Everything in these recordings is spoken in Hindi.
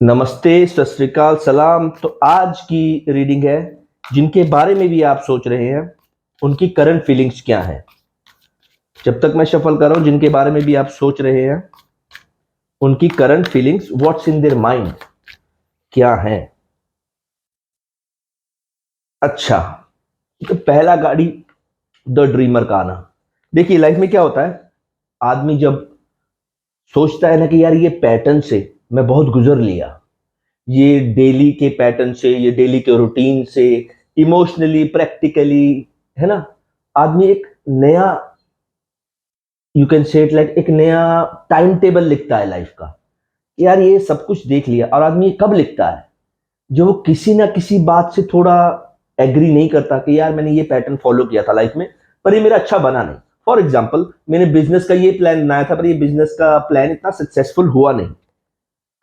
नमस्ते, सत श्री अकाल, सलाम। तो आज की रीडिंग है, जिनके बारे में भी आप सोच रहे हैं उनकी करंट फीलिंग्स क्या हैं। जब तक मैं शफल कर रहा हूं, जिनके बारे में भी आप सोच रहे हैं उनकी current feelings, what's in their mind, क्या है। अच्छा, तो पहला गाड़ी, द ड्रीमर का आना। देखिए, लाइफ में क्या होता है, आदमी जब सोचता है ना कि यार ये पैटर्न से मैं बहुत गुजर लिया, ये डेली के पैटर्न से, ये डेली के रूटीन से, इमोशनली, प्रैक्टिकली, है ना, आदमी एक नया, you can say it like, एक नया टाइम टेबल लिखता है लाइफ का। यार ये सब कुछ देख लिया, और आदमी कब लिखता है, जो वो किसी ना किसी बात से थोड़ा एग्री नहीं करता कि यार मैंने ये पैटर्न फॉलो किया था लाइफ में, पर ये मेरा अच्छा बना नहीं। फॉर एग्जाम्पल, मैंने बिजनेस का ये प्लान बनाया था, पर ये बिजनेस का प्लान इतना सक्सेसफुल हुआ नहीं।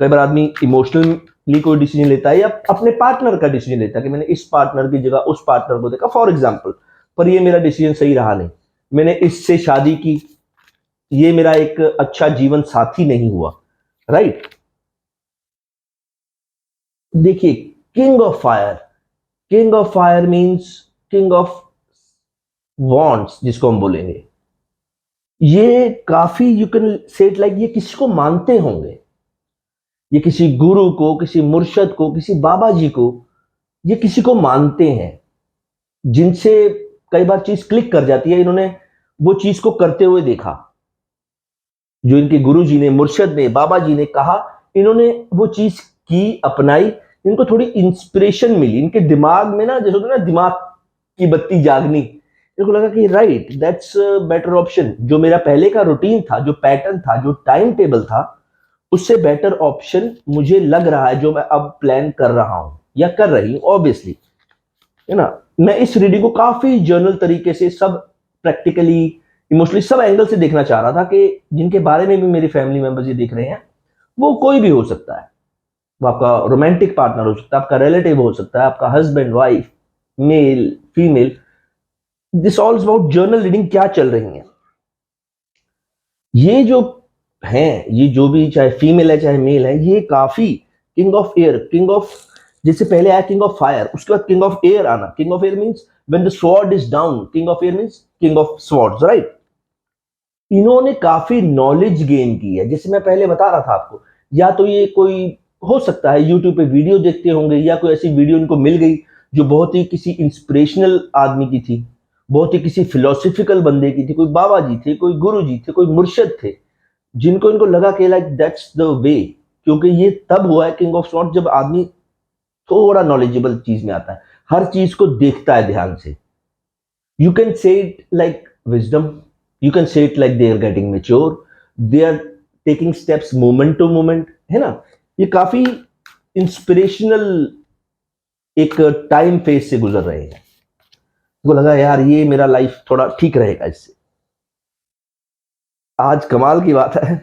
कई बार आदमी इमोशनली कोई डिसीजन लेता है या अपने पार्टनर का डिसीजन लेता है कि मैंने इस पार्टनर की जगह उस पार्टनर को देखा, फॉर एग्जाम्पल, पर ये मेरा डिसीजन सही रहा नहीं, मैंने इससे शादी की, ये मेरा एक अच्छा जीवन साथी नहीं हुआ। राइट। देखिए, king of fire, king of fire means king of wants, जिसको हम बोलेंगे, ये काफी, you can say it like, ये किसी को मानते होंगे, ये किसी गुरु को, किसी मुर्शद को, किसी बाबा जी को, ये किसी को मानते हैं, जिनसे कई बार चीज क्लिक कर जाती है, इन्होंने वो चीज को करते हुए देखा, जो इनके गुरु जी ने, मुर्शद ने, बाबा जी ने कहा, इन्होंने वो चीज की, अपनाई, इनको थोड़ी इंस्पिरेशन मिली, इनके दिमाग में ना, जैसे होता है ना, दिमाग की बत्ती जागनी, इनको लगा कि राइट, दैट्स बेटर ऑप्शन। जो मेरा पहले का रूटीन था, जो पैटर्न था, जो टाइम टेबल था, उससे बेटर ऑप्शन मुझे लग रहा है, जो मैं अब प्लान कर रहा हूं या कर रही हूं, ऑब्वियसली, है ना। मैं इस रीडिंग को काफी जर्नल तरीके से, सब प्रैक्टिकली, इमोशनली, सब एंगल से देखना चाह रहा था कि जिनके बारे में भी मेरी फैमिली मेंबर्स ये देख रहे हैं, वो कोई भी हो सकता है। वो आपका रोमांटिक पार्टनर हो सकता है, आपका रिलेटिव हो सकता है, आपका husband, wife, male, female. This all about journal reading, क्या चल रही है ये जो हैं, ये जो भी, चाहे फीमेल है चाहे मेल है, ये काफी king of air, king of, जैसे पहले आया किंग ऑफ फायर, उसके बाद किंग ऑफ एयर आना। King of air means when the sword is down, king of air means king of swords, right. इन्होंने काफी नॉलेज गेन की है, जैसे मैं पहले बता रहा था आपको, या तो ये कोई, हो सकता है यूट्यूब पे वीडियो देखते होंगे, या कोई ऐसी वीडियो इनको मिल गई जो बहुत ही किसी इंस्पिरेशनल आदमी की थी, बहुत ही किसी फिलोसफिकल बंदे की थी, कोई बाबा जी थे, कोई गुरु जी थे, कोई मुर्शद थे, जिनको इनको लगा कि लाइक दैट्स द वे। क्योंकि ये तब हुआ है किंग ऑफ स्वॉर्ड, जब आदमी थोड़ा नॉलेजेबल चीज में आता है, हर चीज को देखता है ध्यान से। You can say it like wisdom, you can say it like they are getting mature, they are taking steps moment to moment, है ना। ये काफी इंस्पिरेशनल एक टाइम फेज से गुजर रहे हैं। उनको लगा यार ये मेरा लाइफ थोड़ा ठीक रहेगा इससे। आज कमाल की बात है,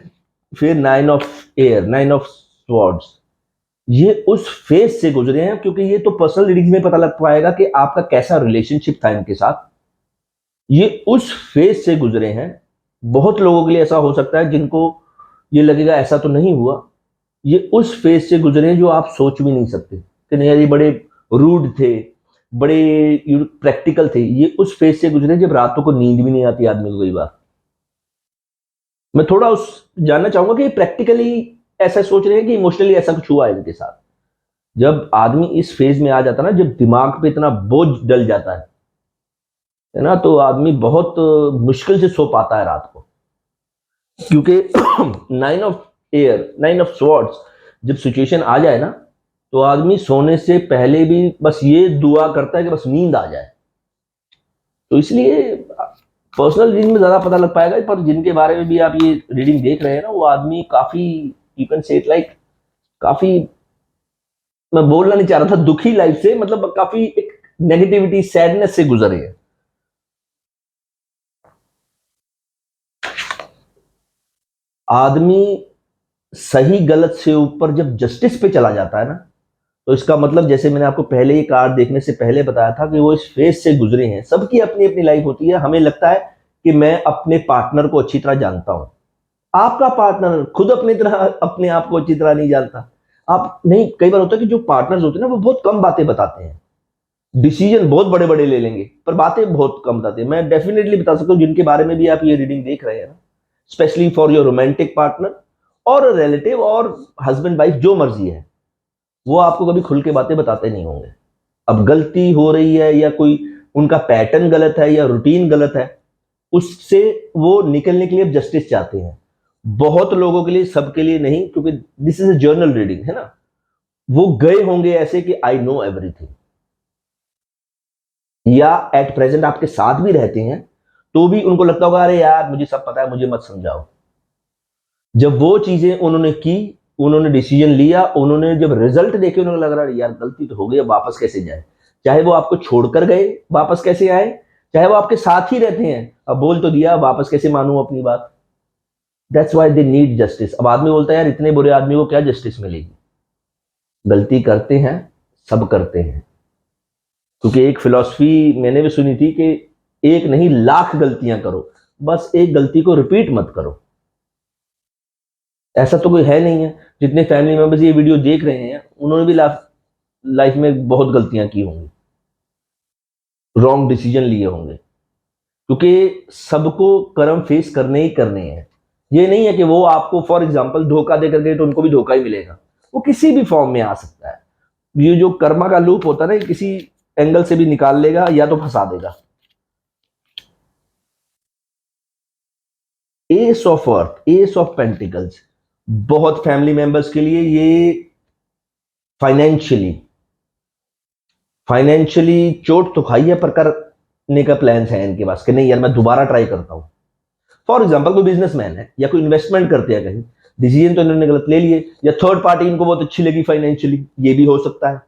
फिर nine of air, nine of swords, ये उस फेज से गुजरे हैं, क्योंकि ये तो पर्सनल रीडिंग में पता लग पाएगा कि आपका कैसा रिलेशनशिप था इनके साथ। ये उस फेज से गुजरे हैं। बहुत लोगों के लिए ऐसा हो सकता है जिनको ये लगेगा ऐसा तो नहीं हुआ, ये उस फेज से गुजरे हैं जो आप सोच भी नहीं सकते कि नहीं यार ये बड़े रूड थे, बड़े प्रैक्टिकल थे। ये उस फेज से गुजरे जब रातों को नींद भी नहीं आती आदमी को। कई बार मैं थोड़ा उस जानना चाहूंगा कि प्रैक्टिकली ऐसा सोच रहे हैं कि इमोशनली ऐसा कुछ हुआ है इनके साथ। जब आदमी इस फेज में आ जाता है ना, जब दिमाग पे इतना बोझ डल जाता है ना, तो आदमी बहुत मुश्किल से सो पाता है रात को। क्योंकि nine of air, nine of swords, जब सिचुएशन आ जाए ना, तो आदमी सोने से पहले भी बस ये दुआ करता है कि बस नींद आ जाए। तो इसलिए पर्सनल रीडिंग में ज्यादा पता लग पाएगा, पर जिनके बारे में भी आप ये रीडिंग देख रहे हैं ना, वो आदमी काफी, you can say it like, काफी, मैं बोलना नहीं चाह रहा था दुखी लाइफ से, मतलब काफी एक नेगेटिविटी, सैडनेस से गुजरे हैं। आदमी सही गलत से ऊपर जब जस्टिस पे चला जाता है ना, तो इसका मतलब, जैसे मैंने आपको पहले ही कार्ड देखने से पहले बताया था, कि वो इस फेज से गुजरे हैं। सबकी अपनी अपनी लाइफ होती है। हमें लगता है कि मैं अपने पार्टनर को अच्छी तरह जानता हूं, आपका पार्टनर खुद अपनी तरह अपने आप को अच्छी तरह नहीं जानता। आप नहीं, कई बार होता है कि जो पार्टनर्स होते हैं ना वो बहुत कम बातें बताते हैं, डिसीजन बहुत बड़े बड़े ले लेंगे पर बातें बहुत कम बताते हैं। मैं डेफिनेटली बता सकता हूँ जिनके बारे में भी आप ये रीडिंग देख रहे हैं ना, specially for your romantic partner और रिलेटिव और हस्बैंड वाइफ जो मर्जी है, वो आपको कभी खुल के बातें बताते नहीं होंगे। अब गलती हो रही है या कोई उनका पैटर्न गलत है या रूटीन गलत है, उससे वो निकलने के लिए जस्टिस चाहते हैं। बहुत लोगों के लिए, सबके लिए नहीं, क्योंकि this is a journal reading है ना। वो गए होंगे ऐसे कि आई नो एवरीथिंग, या एट प्रेजेंट आपके साथ भी रहते हैं तो भी उनको लगता होगा अरे यार मुझे सब पता है, मुझे मत समझाओ। जब वो चीजें उन्होंने की, उन्होंने डिसीजन लिया, उन्होंने जब रिजल्ट देखे, उन्होंने लग रहा है यार गलती तो हो गई, अब वापस कैसे जाए। चाहे वो आपको छोड़कर गए, वापस कैसे आए, चाहे वो आपके साथ ही रहते हैं, अब बोल तो दिया, वापस कैसे मानूं अपनी बात। That's why they need justice. अब आदमी बोलता है यार इतने बुरे आदमी को क्या जस्टिस मिलेगी। गलती करते हैं, सब करते हैं। क्योंकि एक फिलॉसफी मैंने भी सुनी थी कि एक नहीं लाख गलतियां करो, बस एक गलती को रिपीट मत करो। ऐसा तो कोई है नहीं है। जितने फैमिली मेंबर्स ये वीडियो देख रहे हैं उन्होंने भी लाइफ में बहुत गलतियां की होंगी, रॉन्ग डिसीजन लिए होंगे, क्योंकि सबको कर्म फेस करने ही करने हैं। ये नहीं है कि वो आपको फॉर एग्जांपल धोखा देकर गए तो उनको भी धोखा ही मिलेगा। वो किसी भी फॉर्म में आ सकता है। ये जो कर्मा का लूप होता है ना, ये किसी एंगल से भी निकाल लेगा या तो फंसा देगा। S of earth, S of pentacles, बहुत फैमिली मेंबर्स के लिए ये फाइनेंशियली फाइनेंशियली चोट तो खाई है, पर करने का प्लान है इनके पास कि नहीं यार मैं दोबारा ट्राई करता हूं। फॉर एग्जाम्पल कोई बिजनेसमैन है या कोई इन्वेस्टमेंट करते हैं कहीं, डिसीजन तो इन्होंने गलत ले लिए, या थर्ड पार्टी इनको बहुत अच्छी लगी फाइनेंशियली, ये भी हो सकता है।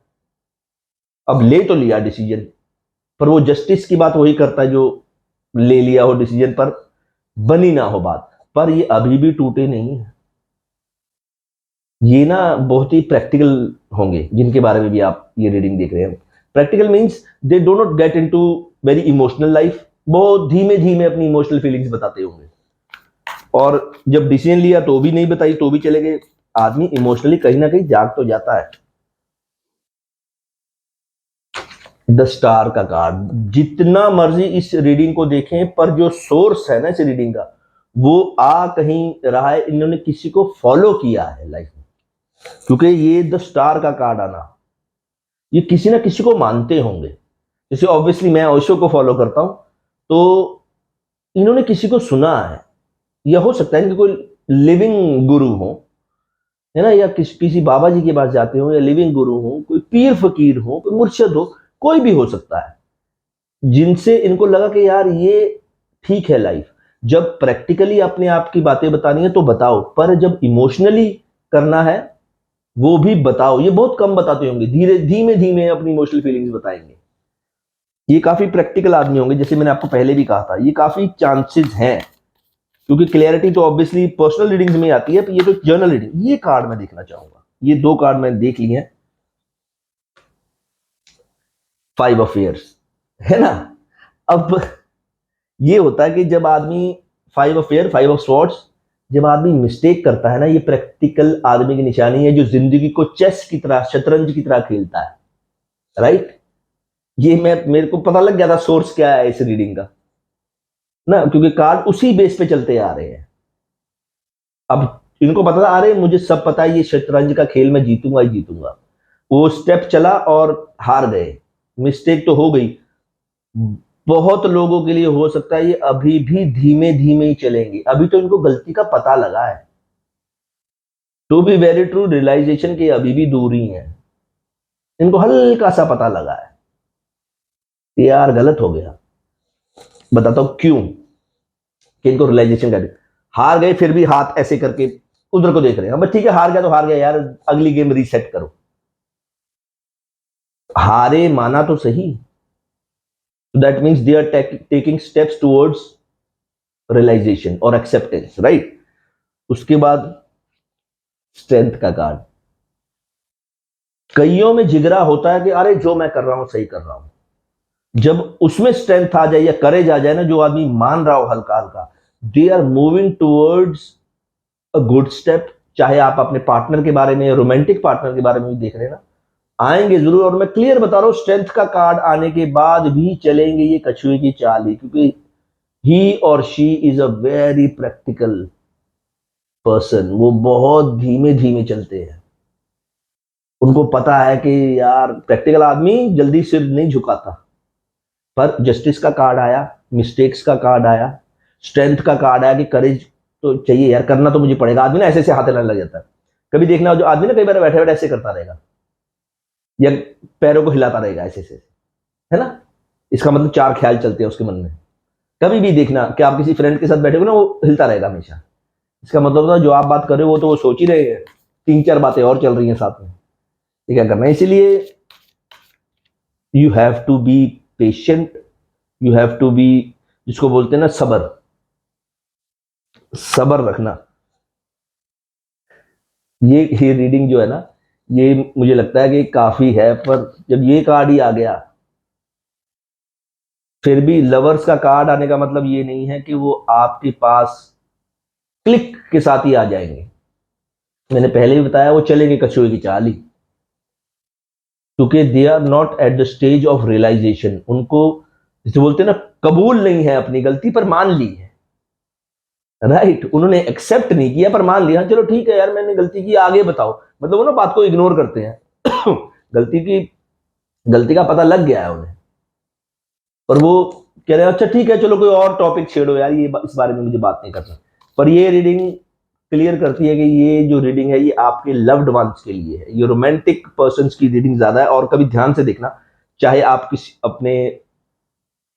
अब ले तो लिया डिसीजन, पर वो जस्टिस की बात वही करता है जो ले लिया हो डिसीजन पर बनी ना हो बात, पर ये अभी भी टूटे नहीं है। ये ना बहुत ही प्रैक्टिकल होंगे जिनके बारे में भी आप ये रीडिंग देख रहे हैं। Practical means they do not get into very emotional life, बहुत धीमे धीमे अपनी इमोशनल फीलिंग्स बताते होंगे। और जब डिसीजन लिया तो भी नहीं बताई, तो भी चले गए। आदमी इमोशनली कहीं ना कहीं जाग तो जाता है। द स्टार का कार्ड, जितना मर्जी इस रीडिंग को देखें, पर जो सोर्स है ना इस रीडिंग का, वो आ कहीं रहा है, इन्होंने किसी को फॉलो किया है लाइफ में। क्योंकि ये द स्टार का कार्ड आना, ये किसी ना किसी को मानते होंगे। जैसे ऑब्वियसली मैं ओशो को फॉलो करता हूं, तो इन्होंने किसी को सुना है, या हो सकता है इनके कोई लिविंग गुरु हो, है ना, या किसी बाबा जी के पास जाते हो, या लिविंग गुरु हो, कोई पीर फकीर हो, कोई मुर्शिद हो, कोई भी हो सकता है, जिनसे इनको लगा कि यार ये ठीक है लाइफ। जब प्रैक्टिकली अपने आप की बातें बतानी है तो बताओ, पर जब इमोशनली करना है वो भी बताओ। ये बहुत कम बताते होंगे, धीरे धीमे धीमे अपनी इमोशनल फीलिंग्स बताएंगे। ये काफी प्रैक्टिकल आदमी होंगे, जैसे मैंने आपको पहले भी कहा था, ये काफी चांसेस हैं। क्योंकि क्लैरिटी तो ऑब्वियसली पर्सनल रीडिंग्स में आती है, पर ये तो जर्नल रीडिंग। ये कार्ड मैं देखना चाहूंगा, ये दो कार्ड मैंने देख लिए हैं। 5 ऑफ ईयर्स, है ना। अब ये होता है कि जब आदमी 5 ऑफ ईयर, 5 ऑफ स्वॉर्ड्स, जब आदमी मिस्टेक करता है ना, ये प्रैक्टिकल आदमी की निशानी है जो जिंदगी को चेस की तरह, शतरंज की तरह खेलता है। राइट। ये मेरे को पता लग गया था सोर्स क्या है इस रीडिंग का ना, क्योंकि कार्ड उसी बेस पे चलते आ रहे हैं। अब इनको पता था, अरे मुझे सब पता है, ये शतरंज का खेल मैं जीतूंगा ही जीतूंगा। वो स्टेप चला और हार गए, मिस्टेक तो हो गई। बहुत लोगों के लिए हो सकता है ये अभी भी धीमे धीमे ही चलेंगे, अभी तो इनको गलती का पता लगा है। To be very true, realisation की अभी भी दूरी है। इनको हल्का सा पता लगा है कि यार गलत हो गया। बताता हूं क्यों कि इनको रियलाइजेशन कर, हार गए फिर भी हाथ ऐसे करके उधर को देख रहे हैं, बस ठीक है हार गया तो हार गया यार, अगली गेम रीसेट करो। हारे माना तो सही, that means they are taking steps towards realisation और एक्सेप्टेंस, राइट। उसके बाद स्ट्रेंथ का कार्ड, कईयों में जिगरा होता है कि अरे जो मैं कर रहा हूं सही कर रहा हूं। जब उसमें स्ट्रेंथ आ जाए या करेज आ जाए ना, जो आदमी मान रहा हो हल्का हल्का, they are moving towards a good step, चाहे आप अपने पार्टनर के बारे में, रोमांटिक पार्टनर के बारे में भी देख रहे हैं ना, आएंगे जरूर। और मैं क्लियर बता रहा हूँ, स्ट्रेंथ का कार्ड आने के बाद भी चलेंगे ये कछुए की चाल ही, क्योंकि ही और she is a very practical person. वो बहुत धीमे धीमे चलते हैं। उनको पता है कि यार प्रैक्टिकल आदमी जल्दी सिर नहीं झुकाता। पर जस्टिस का कार्ड आया, मिस्टेक्स का कार्ड आया, स्ट्रेंथ का कार्ड आया कि करेज तो चाहिए यार, करना तो मुझे पड़ेगा। आदमी ना ऐसे ऐसे हाथ हिलाने लग जाता है। कभी देखना, जो आदमी ना कई बार बैठे बैठे ऐसे करता रहेगा या पैरों को हिलाता रहेगा ऐसे ऐसे, है ना, इसका मतलब चार ख्याल चलते हैं उसके मन में। कभी भी देखना कि आप किसी फ्रेंड के साथ बैठे हो ना, वो हिलता रहेगा हमेशा। इसका मतलब था जो आप बात कर रहे हो वो तो वो सोच ही रहे हैं, तीन चार बातें और चल रही हैं साथ में। ये क्या करना है, इसीलिए you have to be patient, you have to be, जिसको बोलते हैं ना सबर, सबर रखना। ये रीडिंग जो है ना, ये मुझे लगता है कि काफी है, पर जब ये कार्ड ही आ गया, फिर भी लवर्स का कार्ड आने का मतलब ये नहीं है कि वो आपके पास क्लिक के साथ ही आ जाएंगे। मैंने पहले भी बताया, वो चलेंगे कछुए की चाल ही, क्योंकि they are not at the stage of realisation. उनको जिसे बोलते हैं ना, कबूल नहीं है अपनी गलती, पर मान ली है। राइट, उन्होंने एक्सेप्ट नहीं किया पर मान लिया, चलो ठीक है यार मैंने गलती की, आगे बताओ। मतलब वो ना बात को इग्नोर करते हैं। गलती का पता लग गया है उन्हें, पर वो कह रहे हैं अच्छा ठीक है चलो कोई और टॉपिक छेड़ो यार, ये इस बारे में मुझे बात नहीं करना। पर ये रीडिंग क्लियर करती है कि ये जो रीडिंग है ये आपके लव्ड वंस के लिए है। ये रोमांटिक पर्सन्स की रीडिंग ज्यादा है। और कभी ध्यान से देखना, चाहे आप किसी अपने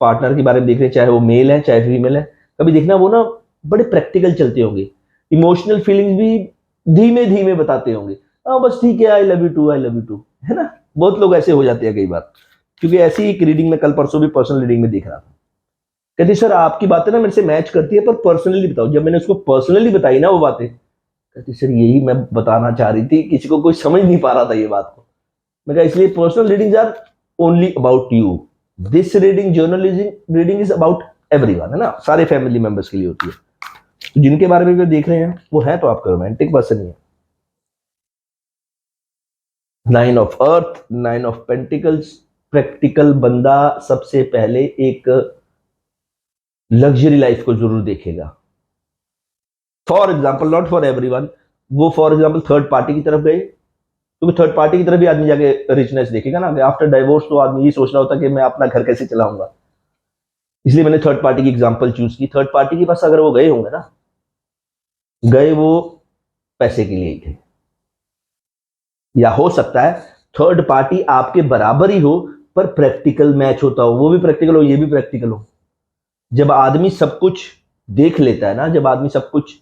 पार्टनर के बारे में देख रहे हैं, चाहे वो मेल है चाहे फीमेल है, कभी देखना वो ना बड़े प्रैक्टिकल चलते होंगे। इमोशनल फीलिंग्स भी धीमे धीमे बताते होंगे। हाँ बस ठीक है, I love you too, I love you too, है ना। बहुत लोग ऐसे हो जाते हैं कई बार। क्योंकि ऐसी एक रीडिंग में कल परसों भी पर्सनल रीडिंग में दिख रहा था, कहती सर आपकी बातें ना मेरे से मैच करती है, पर पर्सनली बताओ। जब मैंने उसको पर्सनली बताई ना वो बातें, कहती सर यही मैं बताना चाह रही थी, किसी को कोई समझ नहीं पा रहा था ये बात को। मैं कहा इसलिए personal readings are only about you. This reading journalism reading is about everyone, है ना, सारे फैमिली मेंबर्स के लिए होती है। तो जिनके बारे में भी देख रहे हैं वो है तो आपका रोमांटिक पर्सन ही है। Nine of earth, nine of pentacles. Practical बंदा सबसे पहले एक लग्जरी लाइफ को जरूर देखेगा। For example, not for everyone, वो फॉर एग्जाम्पल थर्ड पार्टी की तरफ गए, क्योंकि थर्ड पार्टी की तरफ भी आदमी जाके रिचनेस देखेगा ना। आफ्टर डाइवोर्स तो आदमी ये सोच रहा होता कि मैं अपना घर कैसे चलाऊंगा। इसलिए मैंने थर्ड पार्टी की एग्जांपल चूज की। थर्ड पार्टी के पास अगर वो गए होंगे ना, गए वो पैसे के लिए ही थे, या हो सकता है थर्ड पार्टी आपके बराबर ही हो पर प्रैक्टिकल मैच होता हो, वो भी प्रैक्टिकल हो ये भी प्रैक्टिकल हो। जब आदमी सब कुछ देख लेता है ना, जब आदमी सब कुछ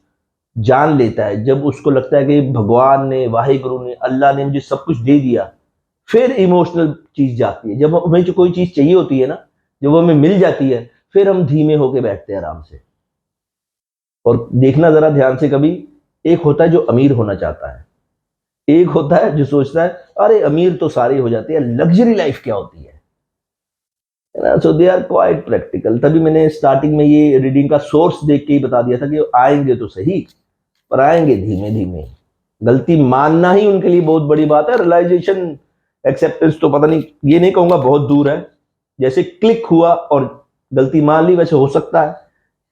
जान लेता है, जब उसको लगता है कि भगवान ने, वाहिगुरु ने, अल्लाह ने मुझे सब कुछ दे दिया, फिर इमोशनल चीज जाती है। जब हमें जो कोई चीज चाहिए होती है ना, जब वो हमें मिल जाती है, फिर हम धीमे होके बैठते हैं आराम से। और देखना जरा ध्यान से, कभी एक होता है जो अमीर होना चाहता है, एक होता है जो सोचता है अरे अमीर तो सारे हो जाते हैं, लग्जरी लाइफ क्या होती है ना। सो दे आर क्वाइट प्रैक्टिकल। तभी मैंने स्टार्टिंग में ये रीडिंग का सोर्स देख के ही बता दिया था कि आएंगे तो सही, पर आएंगे धीमे धीमे। गलती मानना ही उनके लिए बहुत बड़ी बात है। रियलाइजेशन, एक्सेप्टेंस तो पता नहीं, ये नहीं कहूंगा बहुत दूर है। जैसे क्लिक हुआ और गलती मान ली, वैसे हो सकता है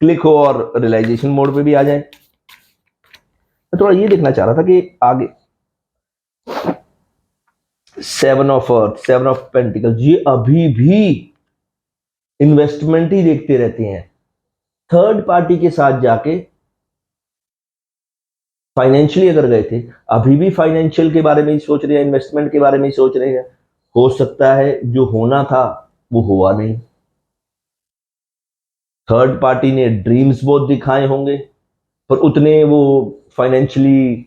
क्लिक हो और रियलाइजेशन मोड पे भी आ जाए। मैं थोड़ा ये देखना चाह रहा था कि आगे seven of earth, seven of pentacles, ये अभी भी इन्वेस्टमेंट ही देखते रहते हैं। थर्ड पार्टी के साथ जाके फाइनेंशियली अगर गए थे, अभी भी फाइनेंशियल के बारे में ही सोच रहे हैं, इन्वेस्टमेंट के बारे में ही सोच रहे हैं। हो सकता है जो होना था वो हुआ नहीं। थर्ड पार्टी ने ड्रीम्स बहुत दिखाए होंगे, पर उतने वो फाइनेंशियली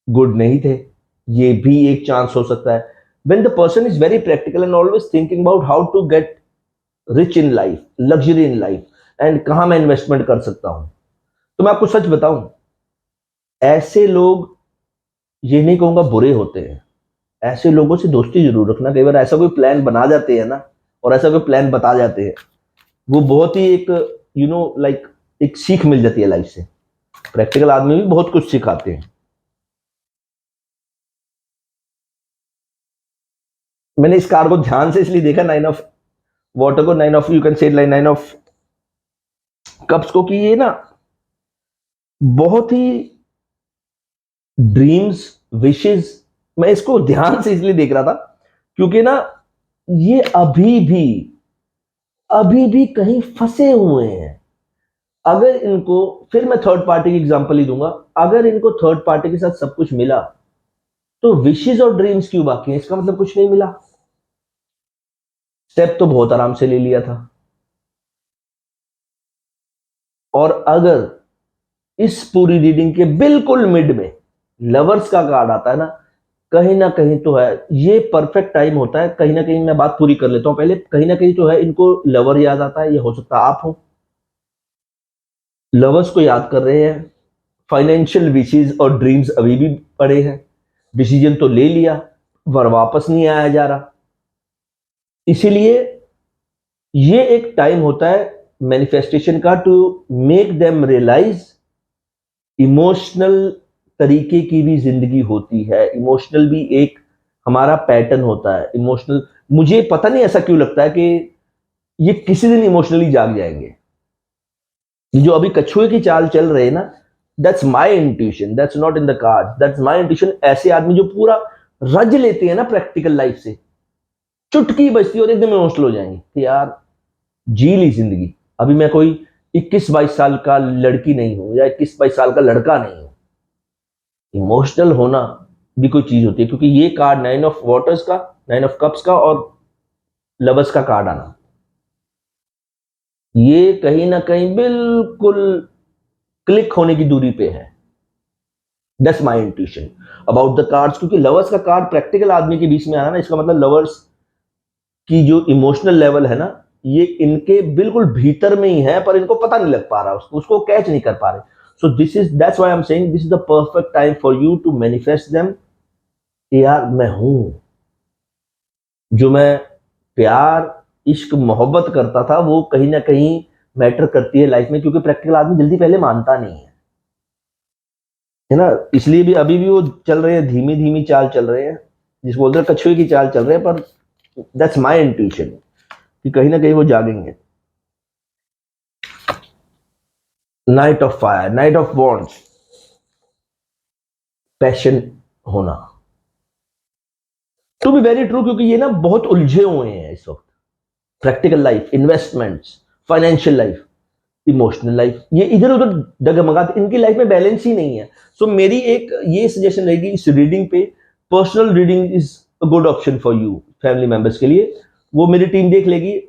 गुड नहीं थे। ये भी एक चांस हो सकता है। when the person is very practical and always thinking about how to get rich in life, luxury in life and कहां मैं इन्वेस्टमेंट कर सकता हूं, तो मैं आपको सच बताऊं, ऐसे लोग, ये नहीं कहूंगा बुरे होते हैं, ऐसे लोगों से दोस्ती जरूर रखना। कई बार ऐसा कोई प्लान बना जाते हैं ना, और ऐसा कोई प्लान बता जाते हैं, वो बहुत ही एक लाइक एक सीख मिल जाती है लाइफ से। प्रैक्टिकल आदमी भी बहुत कुछ सिखाते हैं। मैंने इस कार्ड को ध्यान से इसलिए देखा, 9 ऑफ वाटर को, 9 ऑफ यू कैन से 9 ऑफ कप्स को, कि ये ना बहुत ही ड्रीम्स, विशेस, मैं इसको ध्यान से इसलिए देख रहा था क्योंकि ना ये अभी भी कहीं फंसे हुए हैं। अगर इनको, फिर मैं थर्ड पार्टी की एग्जांपल ही दूंगा, अगर इनको थर्ड पार्टी के साथ सब कुछ मिला तो विशेस और ड्रीम्स क्यों बाकी हैं? इसका मतलब कुछ नहीं मिला। स्टेप तो बहुत आराम से ले लिया था। और अगर इस पूरी रीडिंग के बिल्कुल मिड में लवर्स का कार्ड आता है ना कहीं तो है, ये परफेक्ट टाइम होता है, कहीं ना कहीं मैं बात पूरी कर लेता हूं पहले, कहीं ना कहीं तो है इनको लवर याद आता है, ये हो सकता है आप हो, लवर्स को याद कर रहे हैं, फाइनेंशियल विशेस और ड्रीम्स अभी भी पड़े हैं, डिसीजन तो ले लिया पर वापस नहीं आया जा रहा। इसीलिए ये एक टाइम होता है मैनिफेस्टेशन का, to make them realise emotional तरीके की भी जिंदगी होती है, इमोशनल भी एक हमारा पैटर्न होता है इमोशनल। मुझे पता नहीं ऐसा क्यों लगता है कि ये किसी दिन इमोशनली जाग जाएंगे। ये जो अभी कछुए की चाल चल रहे हैं ना, that's my intuition, that's not in the card, that's my intuition. ऐसे आदमी जो पूरा रज लेते हैं ना प्रैक्टिकल लाइफ से, चुटकी बजती और एकदम इमोशनल हो जाएंगे कि यार जी ली जिंदगी। अभी मैं कोई 21-22 साल का लड़की नहीं हूं या 21-22 साल का लड़का नहीं हूं। इमोशनल होना भी कोई चीज होती है, क्योंकि ये कार्ड 9 ऑफ वाटर्स का, 9 ऑफ कप्स का और लवर्स का कार्ड आना, ये कहीं ना कहीं बिल्कुल क्लिक होने की दूरी पे है। That's my intuition about the cards. क्योंकि लवर्स का कार्ड प्रैक्टिकल आदमी के बीच में आना ना, इसका मतलब लवर्स की जो इमोशनल लेवल है ना, ये इनके बिल्कुल भीतर में ही है, पर इनको पता नहीं लग पा रहा, उसको कैच नहीं कर पा रहे। So this is, that's why I am saying this is the perfect time for you to manifest them. यार मैं हूं, जो मैं प्यार, इश्क, मोहब्बत करता था, वो कहीं ना कहीं मैटर करती है लाइफ में, क्योंकि प्रैक्टिकल आदमी जल्दी पहले मानता नहीं है ना। इसलिए भी अभी भी वो चल रहे हैं, धीमी धीमी चाल चल रहे हैं, जिस बोलते हैं कछुए की चाल चल रहे हैं, पर दैट्स माय इंट्यूशन कि कहीं ना कहीं वो जागेंगे। Night of fire, night of wands, passion होना, टू बी वेरी ट्रू, क्योंकि ये ना बहुत उलझे हुए हैं इस वक्त। Practical life, investments, financial life, emotional life, ये इधर उधर डगमगाते, इनकी लाइफ में बैलेंस ही नहीं है। सो मेरी एक ये सजेशन रहेगी इस रीडिंग पे, personal reading is a good option for you, family members के लिए। वो मेरी टीम देख लेगी,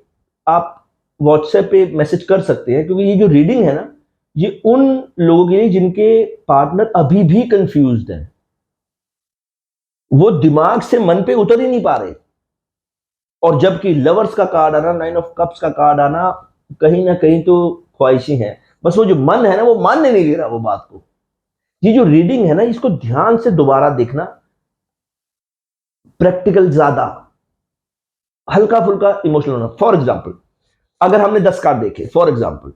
आप व्हाट्सएप पे मैसेज कर सकते हैं, क्योंकि ये जो रीडिंग है ना, ये उन लोगों के लिए जिनके पार्टनर अभी भी कंफ्यूज्ड हैं, वो दिमाग से मन पे उतर ही नहीं पा रहे। और जबकि लवर्स का कार्ड आना, 9 ऑफ कप्स का कार्ड आना, कहीं ना कहीं तो ख्वाहिशें हैं, बस वो जो मन है ना, वो मानने नहीं दे रहा वो बात को। ये जो रीडिंग है ना, इसको ध्यान से दोबारा देखना, प्रैक्टिकल ज्यादा, हल्का फुल्का इमोशनल होना। फॉर एग्जाम्पल, अगर हमने 10 कार्ड देखे, for example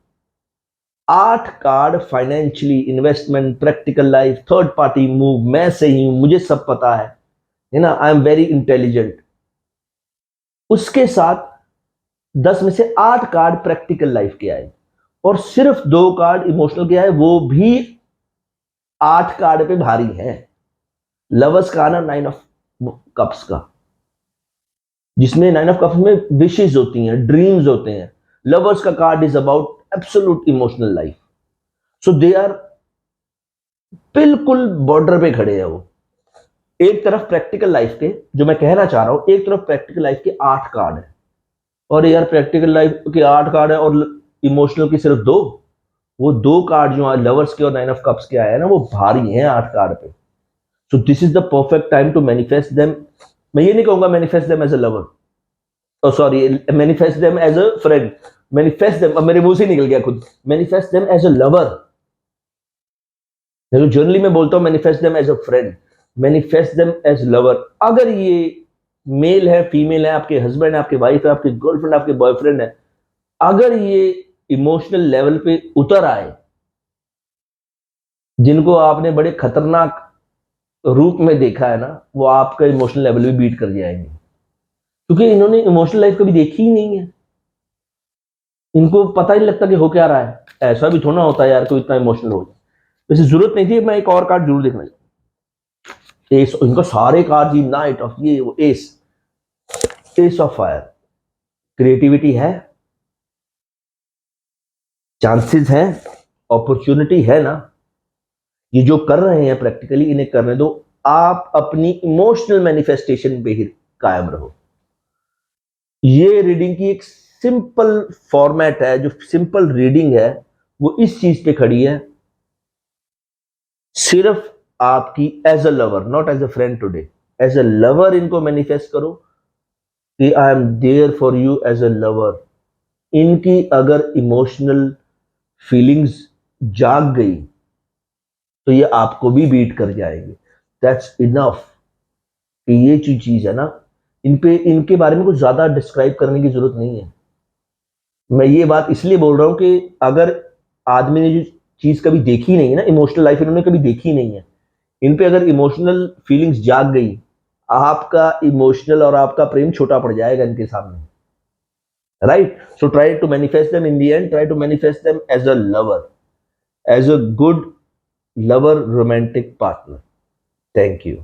8 card financially, investment, practical life, third party move, मैं सही हूं, मुझे सब पता है ना, आई एम वेरी इंटेलिजेंट। उसके साथ 10 में से 8 कार्ड प्रैक्टिकल लाइफ के आए और सिर्फ 2 कार्ड इमोशनल के आए, वो भी 8 कार्ड पे भारी है। लवर्स का आना, 9 ऑफ कप्स का, जिसमें 9 ऑफ कप्स में विशेष होती हैं, ड्रीम्स होते हैं। लवर्स का card is about absolute emotional life. So they are बिल्कुल बॉर्डर पे खड़े हैं वो। एक तरफ प्रैक्टिकल लाइफ के, जो मैं कहना चाह रहा हूं, एक तरफ प्रैक्टिकल लाइफ के 8 कार्ड है, और यार प्रैक्टिकल लाइफ के 8 कार्ड है और इमोशनल की सिर्फ 2। वो 2 कार्ड जो लवर्स के और 9 ऑफ कप्स के आए हैं ना, वो भारी हैं 8 कार्ड पे। So this is the perfect time to manifest them. मैं ये नहीं कहूंगा manifest them as a lover, oh sorry, manifest them as a friend. Manifest them, अब मेरे मुंह से निकल गया खुद, manifest them as a lover. मैं तो जनरली मैं बोलता हूँ manifest them as a friend, manifest them as lover. अगर ये मेल है, फीमेल है, आपके हस्बैंड है, आपकी वाइफ है, आपकी गर्लफ्रेंड, आपके बॉयफ्रेंड है, अगर ये इमोशनल लेवल पे उतर आए, जिनको आपने बड़े खतरनाक रूप में देखा है ना, वो आपका इमोशनल लेवल भी बीट कर जाएंगे। क्योंकि इन्होंने इमोशनल लाइफ कभी देखी ही नहीं है, इनको पता ही नहीं लगता कि हो क्या रहा है। ऐसा भी थोड़ा होता है यार कोई इतना इमोशनल हो जाए, वैसे जरूरत नहीं थी। मैं एक और कार्ड जरूर देखना चाहूँ। एस, इनका सारे कार्ड ही नाइट ऑफ ये वो S, S of fire. Creativity है, चांसेस हैं, अपॉर्चुनिटी है ना, ये जो कर रहे हैं प्रैक्टिकली इन्हें करने दो। आप अपनी इमोशनल मैनिफेस्टेशन पे ही कायम रहो। ये रीडिंग की एक सिंपल फॉर्मेट है, जो सिंपल रीडिंग है वो इस चीज पे खड़ी है, सिर्फ आपकी as a lover, not as a friend today, as a lover इनको मैनिफेस्ट करो कि I am there for you as a lover. इनकी अगर इमोशनल फीलिंग्स जाग गई तो ये आपको भी बीट कर जाएंगे। That's enough. कि ये चीज है ना, इन पे इनके बारे में कुछ ज्यादा डिस्क्राइब करने की जरूरत नहीं है। मैं ये बात इसलिए बोल रहा हूं कि अगर आदमी ने जो चीज कभी देखी नहीं है ना, इमोशनल लाइफ इन्होंने कभी देखी नहीं है, इन पे अगर इमोशनल फीलिंग्स जाग गई, आपका इमोशनल और आपका प्रेम छोटा पड़ जाएगा इनके सामने। Right, so try to manifest them in the end, try to manifest them as a lover, as a good lover, romantic partner. Thank you.